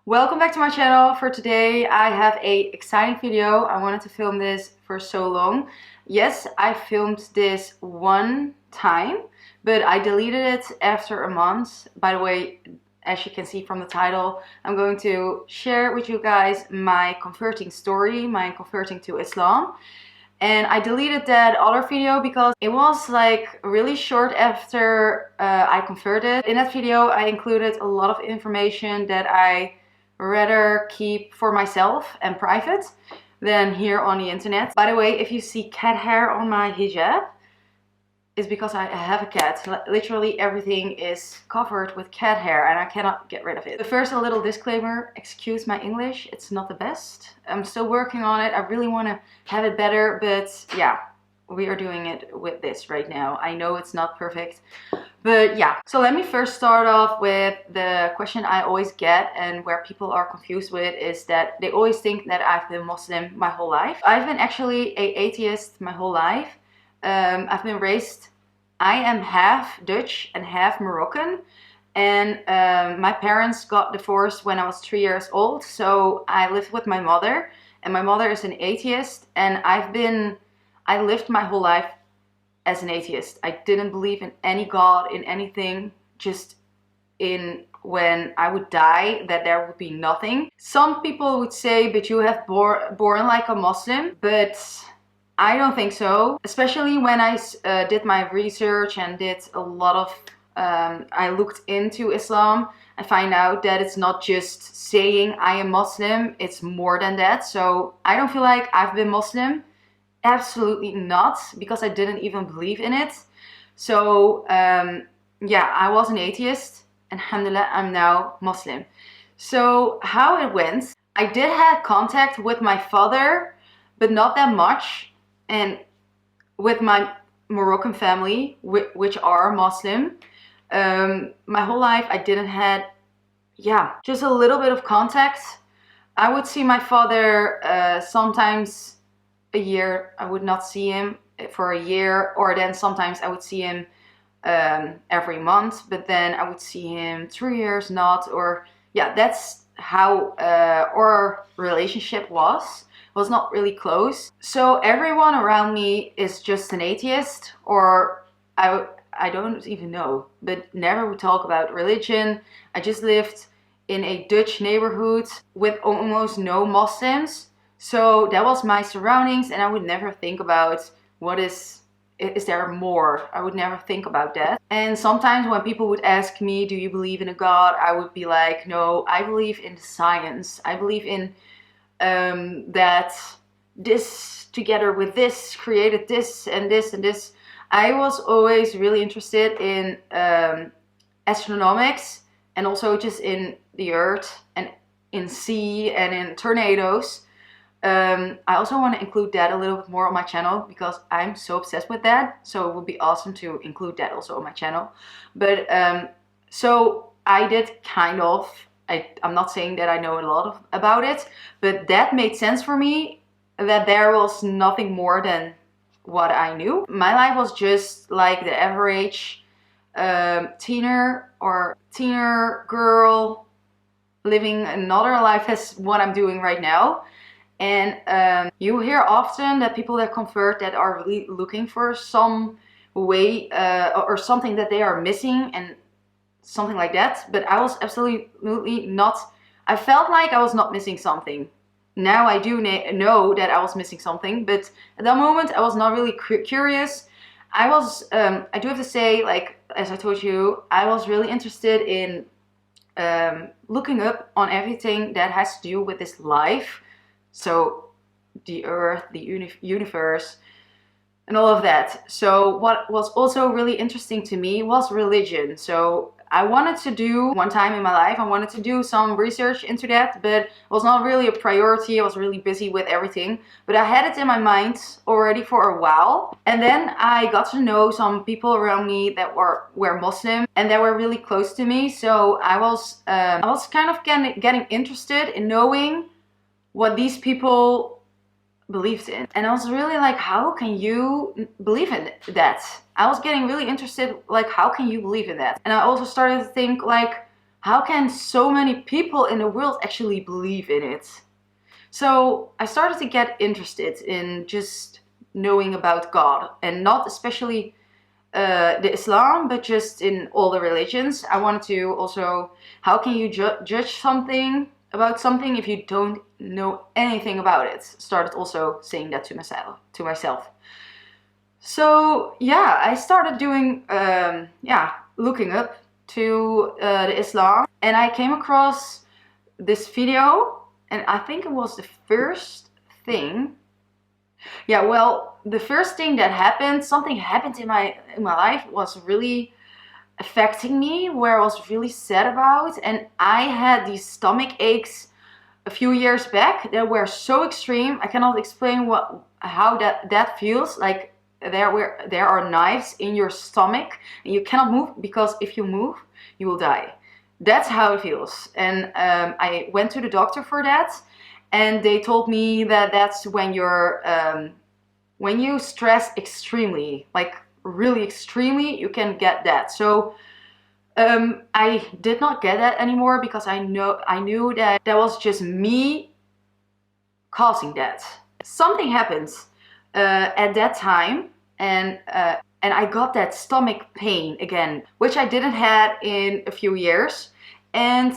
Welcome back to my channel. For today I have a exciting video. I wanted to film this for so long. Yes, I filmed this one time, but I deleted it after a month. By the way, as you can see from the title, I'm going to share with you guys my converting story, my converting to Islam. And I deleted that other video because it was like really short after I converted. In that video I included a lot of information that I rather keep for myself and private than here on the internet. By the way, if you see cat hair on my hijab, it's because I have a cat. Literally everything is covered with cat hair and I cannot get rid of it. But first, a little disclaimer, excuse my English, it's not the best. I'm still working on it. I really want to have it better, but yeah, we are doing it with this right now. I know it's not perfect, but yeah. So let me first start off with the question I always get and where people are confused with is that they always think that I've been Muslim my whole life. I've been actually an atheist my whole life. I've been raised, I am half Dutch and half Moroccan, and my parents got divorced when I was 3 years old, so I lived with my mother, and my mother is an atheist, and I lived my whole life as an atheist. I didn't believe in any God, in anything, just in when I would die that there would be nothing. Some people would say, but you have born like a Muslim, but I don't think so. Especially when I did my research and did a lot of, I looked into Islam, I find out that it's not just saying I am Muslim, it's more than that. So I don't feel like I've been Muslim. Absolutely not, because I didn't even believe in it. So yeah, I was an atheist, and alhamdulillah, I'm now Muslim. So how it went, I did have contact with my father, but not that much. And with my Moroccan family, which are Muslim, my whole life I didn't had, yeah, just a little bit of contact. I would see my father sometimes a year. I would not see him for a year, or then sometimes I would see him every month, but then I would see him 3 years not, or yeah, that's how our relationship was not really close. So everyone around me is just an atheist, or I don't even know, but never would talk about religion. I just lived in a Dutch neighborhood with almost no Muslims, so that was my surroundings, and I would never think about what is there more. I would never think about that. And sometimes when people would ask me, do you believe in a God, I would be like, no, I believe in science. I believe in that this together with this created this and this and this. I was always really interested in astronomics, and also just in the earth and in sea and in tornadoes. I also want to include that a little bit more on my channel because I'm so obsessed with that. So it would be awesome to include that also on my channel. But so I did kind of, I'm not saying that I know a lot about it, but that made sense for me, that there was nothing more than what I knew. My life was just like the average teener girl living another life as what I'm doing right now. And you hear often that people that convert that are really looking for some way or something that they are missing and something like that, but I was absolutely not. I felt like I was not missing something. Now I do know that I was missing something, but at that moment I was not really curious. I was, I do have to say, like, as I told you, I was really interested in looking up on everything that has to do with this life. So the earth, the universe, and all of that. So what was also really interesting to me was religion. So I wanted to do, one time in my life, I wanted to do some research into that, but it was not really a priority. I was really busy with everything, but I had it in my mind already for a while. And then I got to know some people around me that were Muslim and that were really close to me. So I was kind of getting interested in knowing what these people believed in. And I was really like, how can you believe in that? I was getting really interested, like, how can you believe in that? And I also started to think, like, how can so many people in the world actually believe in it? So I started to get interested in just knowing about God, and not especially the Islam, but just in all the religions. I wanted to also, how can you judge something about something if you don't know anything about it? Started also saying that to myself. So yeah, I started doing, looking up to the Islam, and I came across this video, and I think it was the first thing. Yeah, well, the first thing that happened, something happened in my life, was really affecting me, where I was really sad about, and I had these stomach aches a few years back that were so extreme. I cannot explain how that feels. Like there are knives in your stomach and you cannot move, because if you move you will die. That's how it feels. And I went to the doctor for that, and they told me that that's when when you stress extremely, like really extremely, you can get that. So I did not get that anymore, because I knew that that was just me causing that. Something happened at that time, and I got that stomach pain again, which I didn't had in a few years. And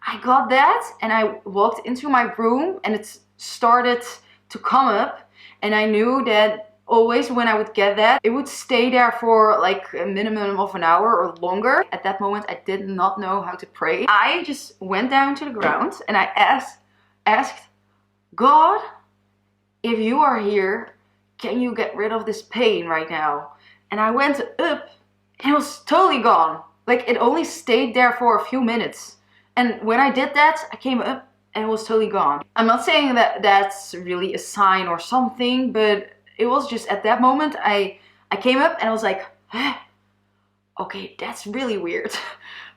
I got that, and I walked into my room, and it started to come up, and I knew that always when I would get that, it would stay there for like a minimum of an hour or longer. At that moment, I did not know how to pray. I just went down to the ground, and I asked God, if you are here, can you get rid of this pain right now? And I went up, and it was totally gone. Like, it only stayed there for a few minutes. And when I did that, I came up and it was totally gone. I'm not saying that that's really a sign or something, but it was just at that moment I came up and I was like, okay, that's really weird.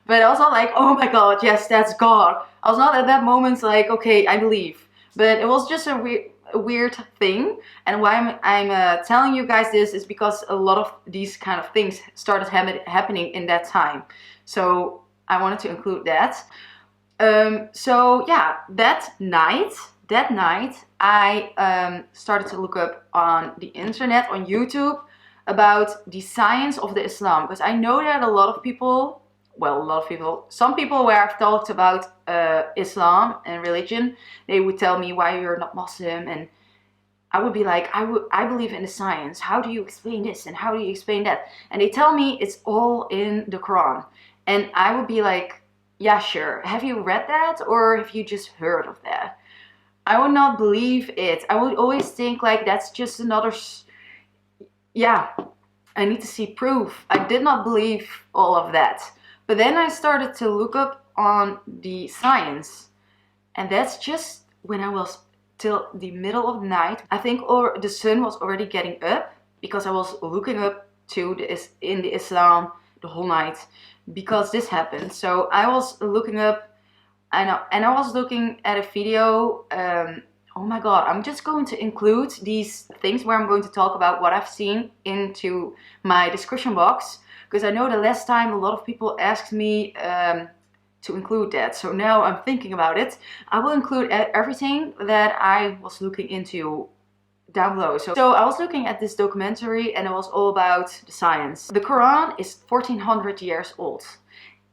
But I was not like, oh my God, yes, that's God. I was not at that moment like, okay, I believe. But it was just a weird thing. And why I'm telling you guys this is because a lot of these kind of things started happening in that time. So I wanted to include that. So yeah, that night I started to look up on the internet, on YouTube, about the science of the Islam, because I know that a lot of people, some people where I've talked about Islam and religion, they would tell me, why you're not Muslim, and I would be like, I believe in the science. How do you explain this and how do you explain that? And they tell me it's all in the Quran, and I would be like, yeah, sure. Have you read that, or have you just heard of that? I would not believe it. I would always think like, that's just another, yeah, I need to see proof. I did not believe all of that. But then I started to look up on the science, and that's just when I was till the middle of the night. I think the sun was already getting up, because I was looking up to in the Islam the whole night, because this happened. So I was looking up, and I was looking at a video. Oh my God, I'm just going to include these things where I'm going to talk about what I've seen into my description box, because I know the last time a lot of people asked me to include that. So now I'm thinking about it. I will include everything that I was looking into down below. So I was looking at this documentary, and it was all about the science. The Quran is 1400 years old,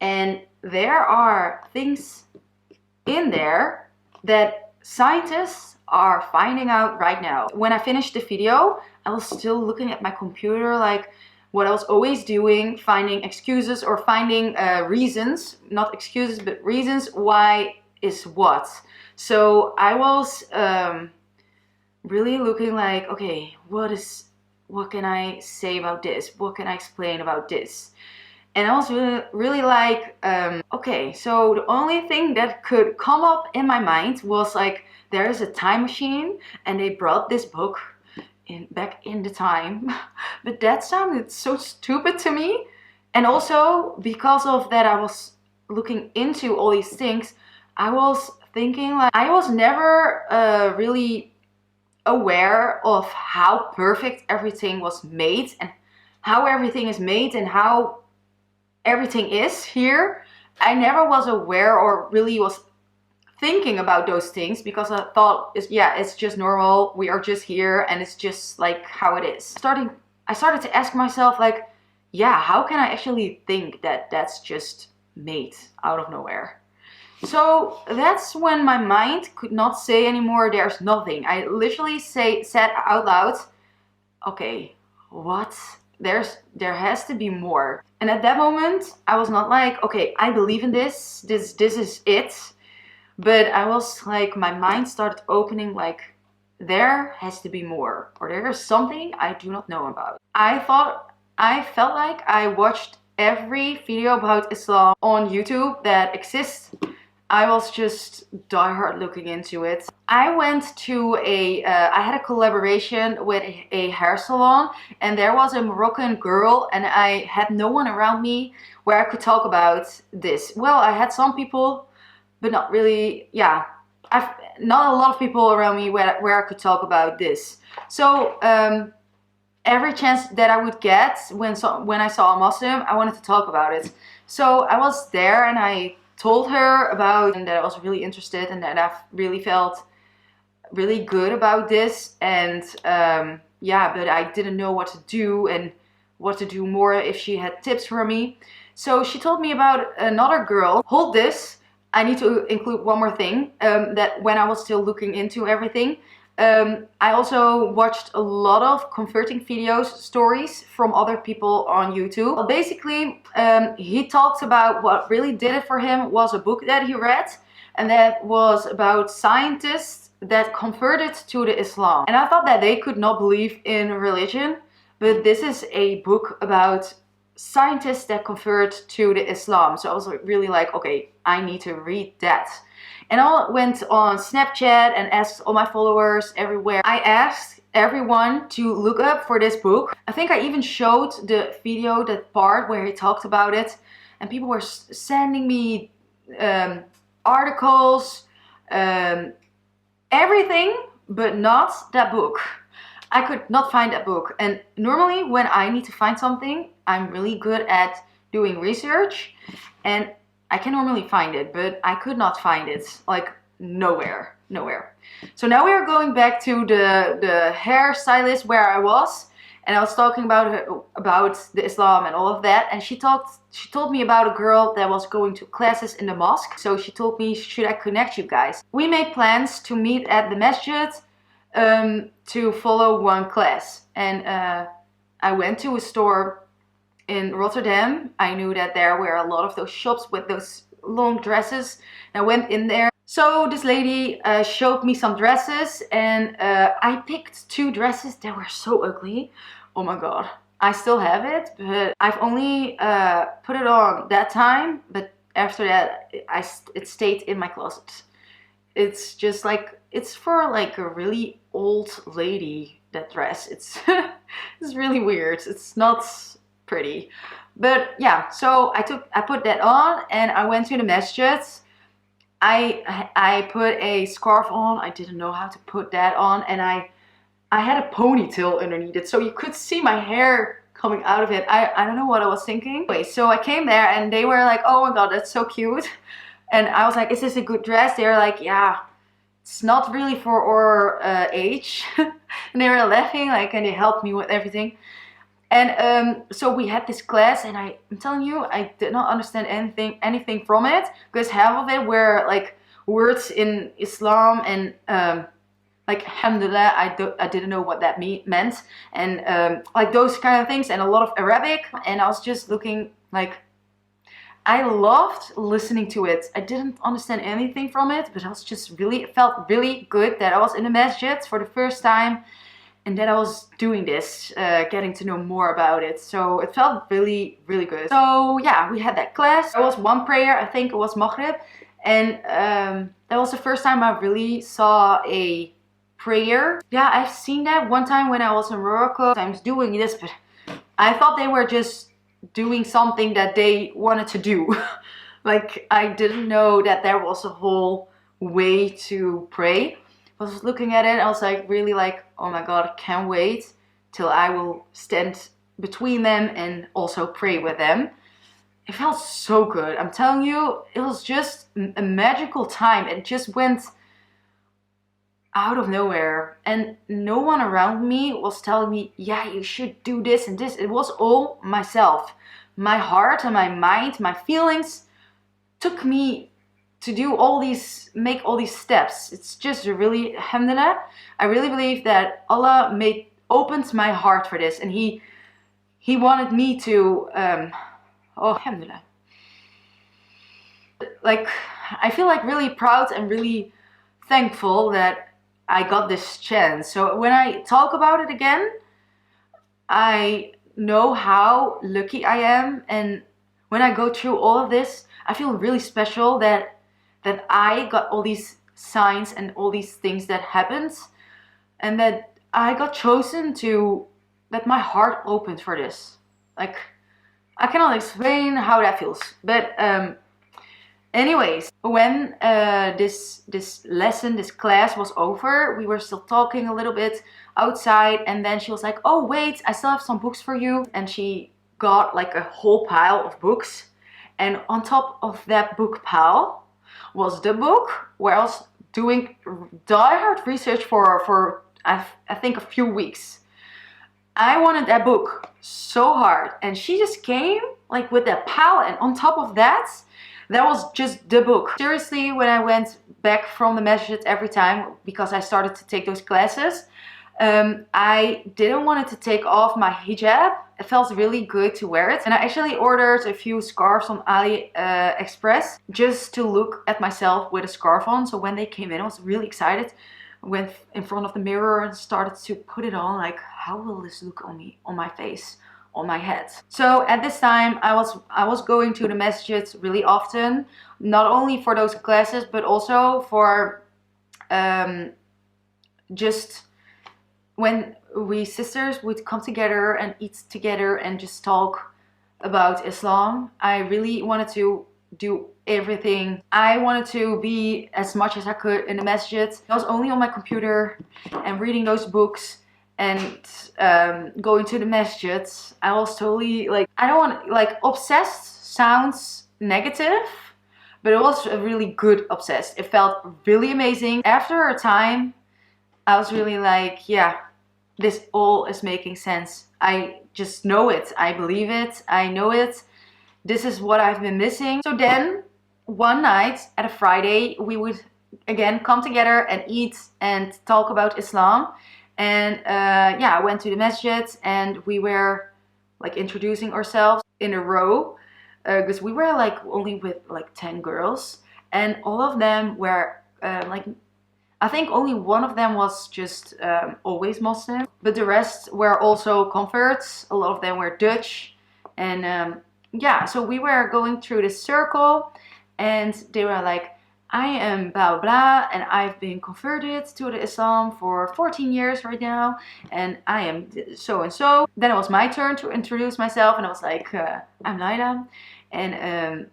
and there are things in there that scientists are finding out right now. When I finished the video, I was still looking at my computer, like what I was always doing, finding excuses or finding reasons, not excuses, but reasons why is what. So I was really looking like, okay, what can I say about this? What can I explain about this? And I was really like, okay, so the only thing that could come up in my mind was like, there is a time machine and they brought this book back in the time. But that sounded so stupid to me. And also because of that, I was looking into all these things. I was thinking like, I was never really aware of how perfect everything was made, and how everything is made, and how everything is here. I never was aware or really was thinking about those things, because I thought, it's just normal. We are just here and it's just like how it is. I started to ask myself, like, yeah, how can I actually think that that's just made out of nowhere? So that's when my mind could not say anymore, there's nothing. I literally said out loud, okay, what? There has to be more. And at that moment, I was not like, okay, I believe in this. This is it. But I was like, my mind started opening, like, there has to be more, or there is something I do not know about. I felt like I watched every video about Islam on YouTube that exists. I was just diehard looking into it. I went to I had a collaboration with a hair salon, and there was a Moroccan girl, and I had no one around me where I could talk about this. Well, I had some people, but not really, yeah. Not a lot of people around me where I could talk about this. So every chance that I would get when I saw a Muslim, I wanted to talk about it. So I was there and I told her about, and that I was really interested and that I really felt really good about this. And yeah, but I didn't know what to do and what to do more, if she had tips for me. So she told me about another girl. Hold this. I need to include one more thing, that when I was still looking into everything, I also watched a lot of converting videos, stories from other people on YouTube. Well, basically, he talks about what really did it for him was a book that he read, and that was about scientists that converted to the Islam. And I thought that they could not believe in religion, but this is a book about scientists that convert to the Islam. So I was really like, okay, I need to read that. And I went on Snapchat and asked all my followers everywhere. I asked everyone to look up for this book. I think I even showed the video, that part where he talked about it, and people were sending me articles, everything, but not that book. I could not find that book. And normally when I need to find something, I'm really good at doing research and I can normally find it, but I could not find it, like nowhere. So now we are going back to the hair stylist where I was, and I was talking about the Islam and all of that, and she told me about a girl that was going to classes in the mosque. So she told me, should I connect you guys? We made plans to meet at the masjid to follow one class, and I went to a store in Rotterdam. I knew that there were a lot of those shops with those long dresses. I went in there. So this lady showed me some dresses, and I picked 2 dresses that were so ugly. Oh my god. I still have it, but I've only put it on that time, but after that it stayed in my closet. It's just like, it's for like a really old lady, that dress. It's it's really weird. It's not pretty, but yeah. So I put that on and I went to the masjid. I put a scarf on. I didn't know how to put that on, and I had a ponytail underneath it, so you could see my hair coming out of it. I don't know what I was thinking. Anyway, so I came there and they were like, oh my god, that's so cute. And I was like, is this a good dress? They were like, yeah, it's not really for our age. And they were laughing, like, and they helped me with everything. And so we had this class, and I'm telling you, I did not understand anything from it, because half of it were like words in Islam, and like alhamdulillah, I didn't know what that meant, and like those kind of things, and a lot of Arabic. And I was just looking, like, I loved listening to it. I didn't understand anything from it, but I was just really, it felt really good that I was in the masjid for the first time, and that I was doing this, getting to know more about it. So it felt really, really good. So yeah, we had that class. There was one prayer, I think it was Maghrib, and that was the first time I really saw a prayer. Yeah, I've seen that one time when I was in Morocco. I was doing this, but I thought they were just doing something that they wanted to do. Like, I didn't know that there was a whole way to pray. I was looking at it, I was like, really like, oh my god, I can't wait till I will stand between them and also pray with them. it felt so good. I'm telling you, it was just a magical time. It just went out of nowhere, and no one around me was telling me, yeah, you should do this and this. It was all myself. My heart and my mind, my feelings took me to do all these, make all these steps. It's just really, alhamdulillah, I really believe that Allah opened my heart for this, and he wanted me to oh, alhamdulillah. Like, I feel like really proud and really thankful that I got this chance. So when I talk about it again, I know how lucky I am, and when I go through all of this, I feel really special that I got all these signs and all these things that happened, and that I got chosen to, that my heart opened for this. Like, I cannot explain how that feels, but anyways, when this lesson, this class was over, we were still talking a little bit outside, and then she was like, oh wait, I still have some books for you. And she got like a whole pile of books, and on top of that book pile was the book where I was doing diehard research for I think a few weeks. I wanted that book so hard, and she just came like with that pile, and on top of that, that was just the book. Seriously, when I went back from the masjid every time, because I started to take those classes, I didn't want to take off my hijab. It felt really good to wear it. And I actually ordered a few scarves on AliExpress just to look at myself with a scarf on. So when they came in, I was really excited. Went in front of the mirror and started to put it on, like, how will this look on me, on my face, on my head? So at this time I was going to the masjid really often, not only for those classes, but also for just when we sisters would come together and eat together and just talk about Islam. I really wanted to do everything. I wanted to be as much as I could in the masjid. I was only on my computer and reading those books and going to the masjid. I was totally like, I don't want, like, obsessed sounds negative, but it was a really good obsessed. It felt really amazing. After a time, I was really like, yeah, this all is making sense. I just know it. I believe it. I know it. This is what I've been missing. So then one night at a Friday, we would again come together and eat and talk about Islam. And yeah, I went to the masjid and we were like introducing ourselves in a row, because we were like only with like 10 girls, and all of them were like, I think only one of them was just always Muslim, but the rest were also converts. A lot of them were Dutch, and yeah, so we were going through this circle, and they were like, I am blah blah, and I've been converted to the Islam for 14 years right now, and I am so and so. Then it was my turn to introduce myself, and I was like, I'm Laila, and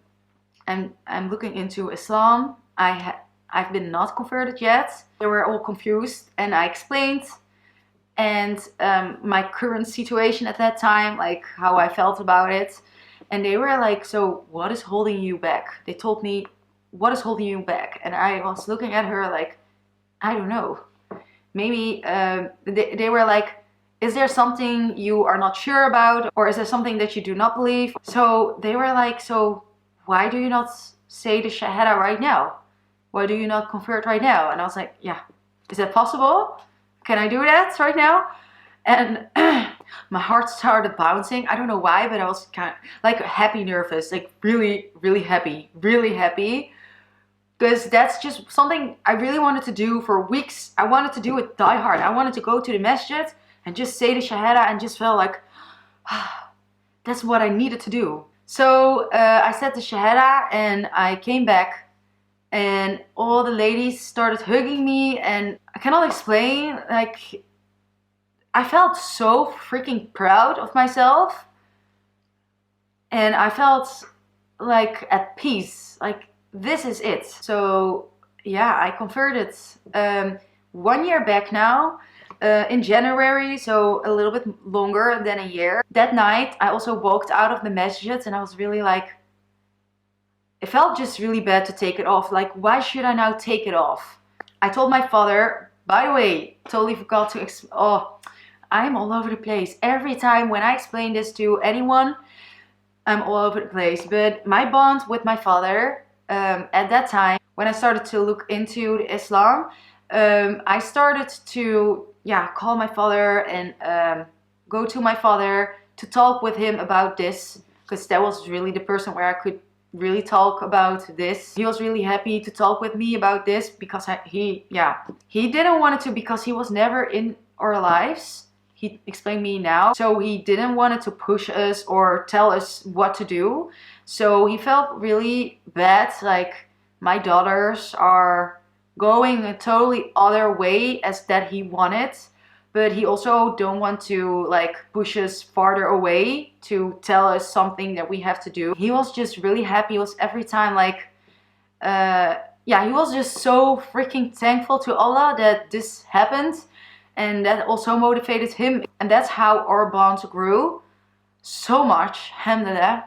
I'm looking into Islam. I've been not converted yet. They were all confused, and I explained, and my current situation at that time, like how I felt about it. And they were like, so what is holding you back? They told me, what is holding you back? And I was looking at her like, I don't know. Maybe they were like, is there something you are not sure about? Or is there something that you do not believe? So they were like, so why do you not say the Shahada right now? Why do you not convert right now? And I was like, yeah, is that possible? Can I do that right now? And my heart started bouncing. I don't know why, but I was kind of like happy, nervous, like really, really happy, because that's just something I really wanted to do for weeks. I wanted to do it die hard. I wanted to go to the masjid and just say the Shahada, and just felt like, that's what I needed to do. So I said the Shahada, and I came back, and all the ladies started hugging me, and I cannot explain, like, I felt so freaking proud of myself, and I felt like at peace, like this is it. So yeah, I converted 1 year back now, in January, so a little bit longer than a year. That night I also walked out of the masjid, and I was really like, it felt just really bad to take it off. Like, why should I now take it off? I told my father, by the way, totally forgot to oh, I'm all over the place. Every time when I explain this to anyone, I'm all over the place. But my bond with my father, at that time, when I started to look into Islam, I started to call my father and go to my father to talk with him about this, because that was really the person where I could really talk about this. He was really happy to talk with me about this because he didn't want it to, because he was never in our lives. He explained me now. So he didn't want it to push us or tell us what to do. So he felt really bad, like my daughters are going a totally other way as that he wanted. But he also don't want to like push us farther away to tell us something that we have to do. He was just really happy. He was every time like, he was just so freaking thankful to Allah that this happened. And that also motivated him. And that's how our bond grew so much. Alhamdulillah.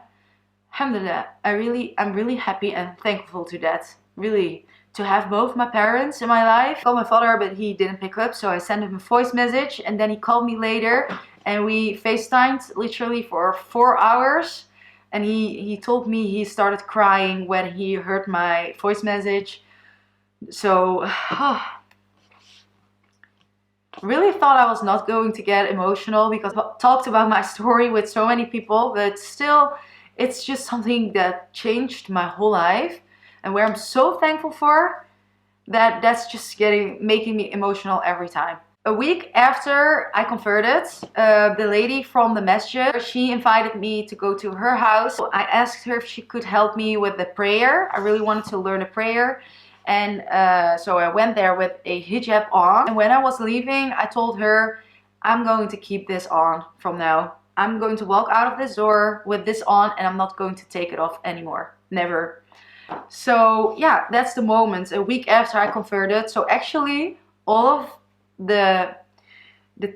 Alhamdulillah. I'm really happy and thankful to that. Really. To have both my parents in my life. I called my father, but he didn't pick up, so I sent him a voice message, and then he called me later and we FaceTimed literally for 4 hours, and he told me he started crying when he heard my voice message. So really thought I was not going to get emotional because I talked about my story with so many people, but still it's just something that changed my whole life. And where I'm so thankful for, that's just making me emotional every time. A week after I converted, the lady from the masjid, she invited me to go to her house. I asked her if she could help me with the prayer. I really wanted to learn a prayer. And so I went there with a hijab on. And when I was leaving, I told her, I'm going to keep this on from now. I'm going to walk out of this door with this on, and I'm not going to take it off anymore. Never. So yeah, that's the moment, a week after I converted. So actually all of the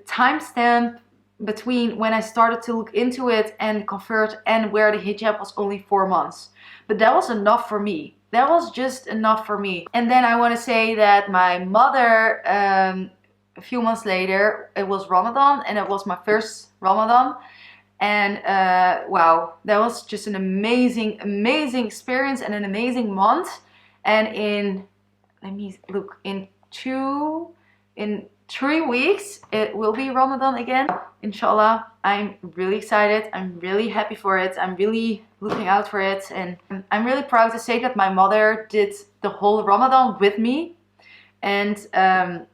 timestamp between when I started to look into it and convert and wear the hijab was only 4 months. But that was enough for me. That was just enough for me. And then I want to say that my mother, a few months later, it was Ramadan, and it was my first Ramadan. And wow, that was just an amazing experience and an amazing month. And let me look, in 3 weeks it will be Ramadan again, inshallah. I'm really excited, I'm really happy for it, I'm really looking out for it, and I'm really proud to say that my mother did the whole Ramadan with me. And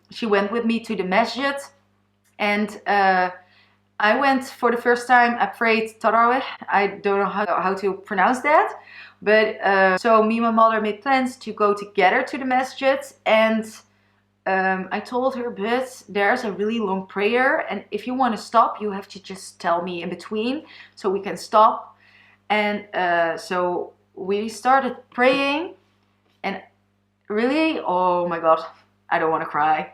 she went with me to the masjid, and I went for the first time. I prayed Tarawih. I don't know how to pronounce that. But so me and my mother made plans to go together to the masjid. And I told her, but there's a really long prayer. And if you want to stop, you have to just tell me in between so we can stop. And so we started praying. And really, oh my God, I don't want to cry.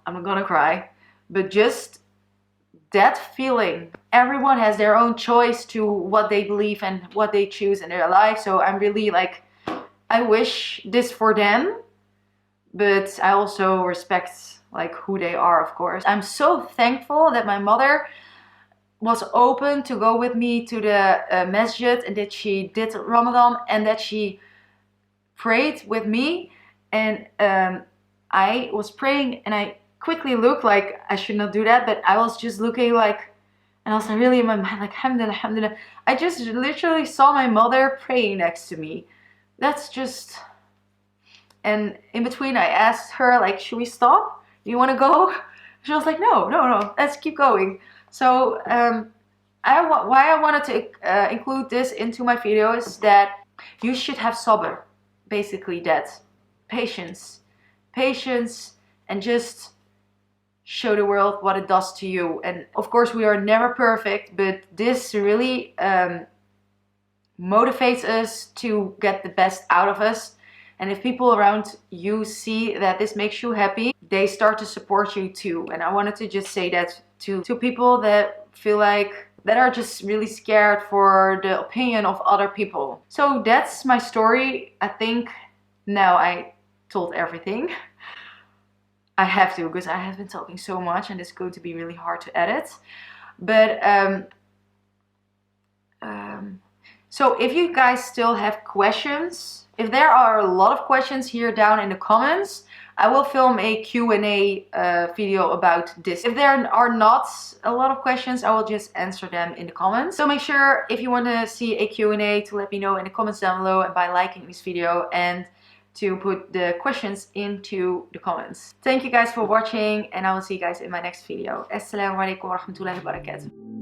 I'm not gonna cry. But just that feeling, everyone has their own choice to what they believe and what they choose in their life. So I'm really like, I wish this for them, but I also respect like who they are, of course. I'm so thankful that my mother was open to go with me to the masjid, and that she did Ramadan, and that she prayed with me. And I was praying, and I quickly looked like I should not do that, but I was just looking like, and I was really in my mind like, alhamdulillah, alhamdulillah. I just literally saw my mother praying next to me. That's just, and in between I asked her like, should we stop? Do you want to go? She was like, no, let's keep going. So why I wanted to include this into my video is that you should have sabr, basically that, patience, and just show the world what it does to you. And of course we are never perfect, but this really motivates us to get the best out of us. And if people around you see that this makes you happy, they start to support you too. And I wanted to just say that to people that feel like that are just really scared for the opinion of other people. So that's my story. I think now I told everything. I have to, because I have been talking so much and it's going to be really hard to edit. But so if you guys still have questions, if there are a lot of questions here down in the comments, I will film a Q&A video about this. If there are not a lot of questions, I will just answer them in the comments. So make sure, if you want to see a Q&A, to let me know in the comments down below, and by liking this video, and to put the questions into the comments. Thank you guys for watching, and I will see you guys in my next video. Assalamu alaikum warahmatullahi wabarakatuh.